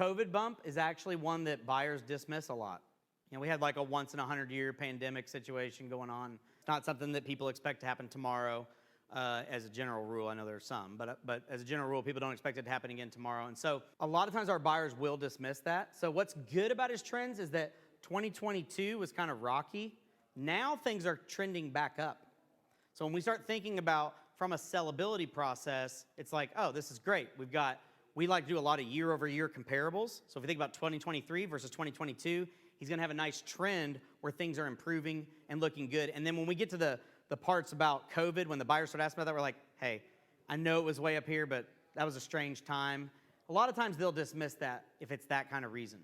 COVID bump is actually one that buyers dismiss a lot. You know, we had like a once in a 100-year pandemic situation going on. It's not something that people expect to happen tomorrow as a general rule. I know there's some, but as a general rule, people don't expect it to happen again tomorrow. And so a lot of times our buyers will dismiss that. So what's good about his trends is that 2022 was kind of rocky. Now things are trending back up. So when we start thinking about from a sellability process, it's like, oh, this is great. We like to do a lot of year-over-year comparables. So if you think about 2023 versus 2022, he's going to have a nice trend where things are improving and looking good. And then when we get to the parts about COVID, when the buyers start asking about that, we're like, hey, I know it was way up here, but that was a strange time. A lot of times they'll dismiss that if it's that kind of reason.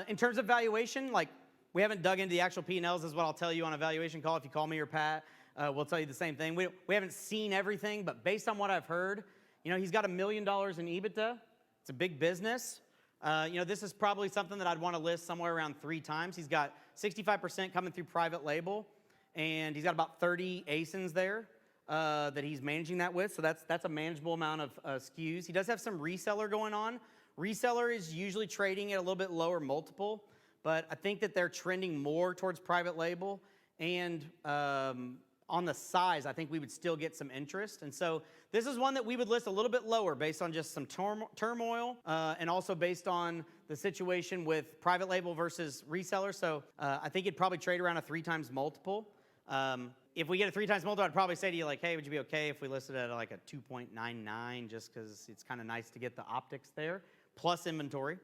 In terms of valuation, like we haven't dug into the actual P&Ls. This is what I'll tell you on a valuation call. If you call me or Pat, we'll tell you the same thing. We haven't seen everything, but based on what I've heard, you know, he's got $1 million in EBITDA. It's a big business. You know, this is probably something that I'd want to list somewhere around 3 times. He's got 65% coming through private label, and he's got about 30 ASINs there that he's managing that with. So that's a manageable amount of SKUs. He does have some reseller going on. Reseller is usually trading at a little bit lower multiple, but I think that they're trending more towards private label. And on the size, I think we would still get some interest. And so this is one that we would list a little bit lower based on just some turmoil and also based on the situation with private label versus reseller. So I think it'd probably trade around a 3 times multiple. If we get a 3 times multiple, I'd probably say to you like, hey, would you be okay if we listed it at like a 2.99 just because it's kind of nice to get the optics there, plus inventory.